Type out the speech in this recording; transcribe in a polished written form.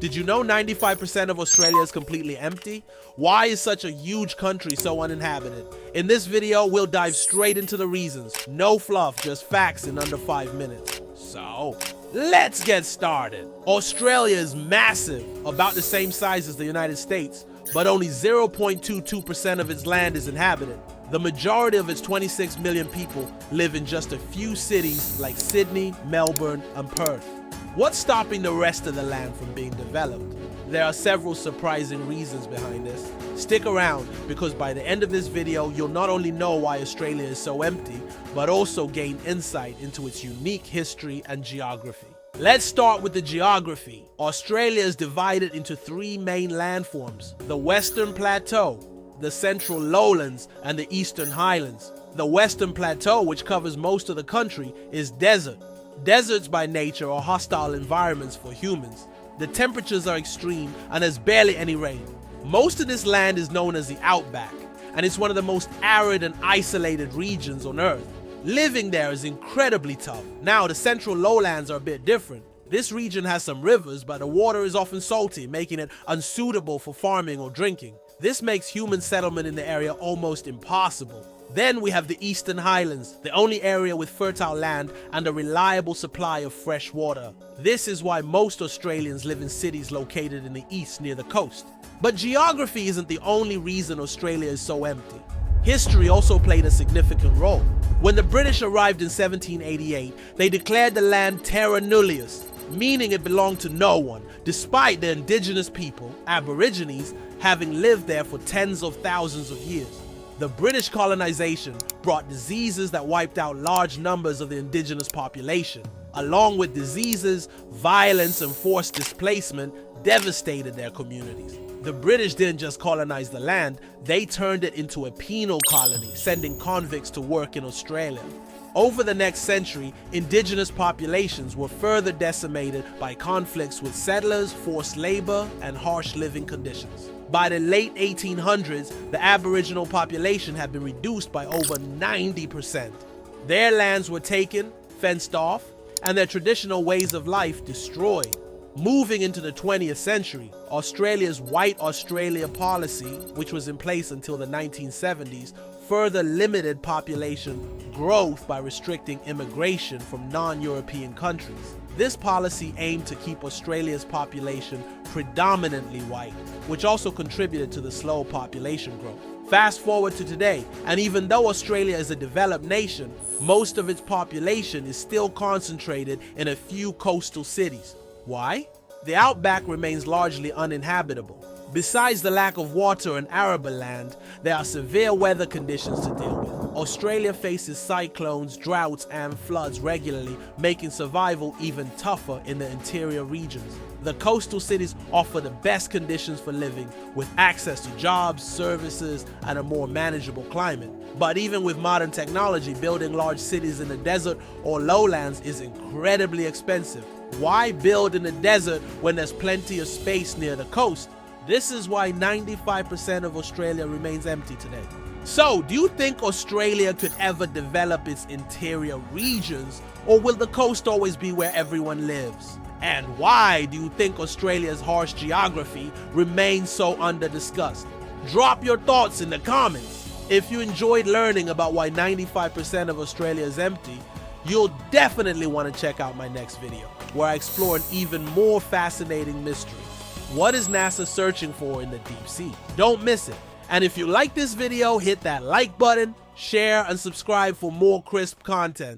Did you know 95% of Australia is completely empty? Why is such a huge country so uninhabited? In this video, we'll dive straight into the reasons. No fluff, just facts in under 5 minutes. So, let's get started. Australia is massive, about the same size as the United States, but only 0.22% of its land is inhabited. The majority of its 26 million people live in just a few cities like Sydney, Melbourne, and Perth. What's stopping the rest of the land from being developed? There are several surprising reasons behind this. Stick around, because by the end of this video, you'll not only know why Australia is so empty, but also gain insight into its unique history and geography. Let's start with the geography. Australia is divided into 3 main landforms: the Western Plateau, the Central Lowlands, and the Eastern Highlands. The Western Plateau, which covers most of the country, is desert. Deserts by nature are hostile environments for humans. The temperatures are extreme and there's barely any rain. Most of this land is known as the outback, and it's one of the most arid and isolated regions on Earth. Living there is incredibly tough. Now, the Central Lowlands are a bit different. This region has some rivers, but the water is often salty, making it unsuitable for farming or drinking. This makes human settlement in the area almost impossible. Then we have the Eastern Highlands, the only area with fertile land and a reliable supply of fresh water. This is why most Australians live in cities located in the east near the coast. But geography isn't the only reason Australia is so empty. History also played a significant role. When the British arrived in 1788, they declared the land terra nullius, meaning it belonged to no one, despite the indigenous people, Aborigines, having lived there for tens of thousands of years. The British colonization brought diseases that wiped out large numbers of the indigenous population. Along with diseases, violence and forced displacement devastated their communities. The British didn't just colonize the land, they turned it into a penal colony, sending convicts to work in Australia. Over the next century, indigenous populations were further decimated by conflicts with settlers, forced labor, and harsh living conditions. By the late 1800s, the Aboriginal population had been reduced by over 90%. Their lands were taken, fenced off, and their traditional ways of life destroyed. Moving into the 20th century, Australia's White Australia policy, which was in place until the 1970s, further limited population growth by restricting immigration from non-European countries. This policy aimed to keep Australia's population predominantly white, which also contributed to the slow population growth. Fast forward to today, and even though Australia is a developed nation, most of its population is still concentrated in a few coastal cities. Why? The outback remains largely uninhabitable. Besides the lack of water and arable land, there are severe weather conditions to deal with. Australia faces cyclones, droughts, and floods regularly, making survival even tougher in the interior regions. The coastal cities offer the best conditions for living, with access to jobs, services, and a more manageable climate. But even with modern technology, building large cities in the desert or lowlands is incredibly expensive. Why build in the desert when there's plenty of space near the coast? This is why 95% of Australia remains empty today. So, do you think Australia could ever develop its interior regions, or will the coast always be where everyone lives? And why do you think Australia's harsh geography remains so under-discussed? Drop your thoughts in the comments. If you enjoyed learning about why 95% of Australia is empty, you'll definitely want to check out my next video, where I explore an even more fascinating mystery. What is NASA searching for in the deep sea? Don't miss it. And if you like this video, hit that like button, share, and subscribe for more crisp content.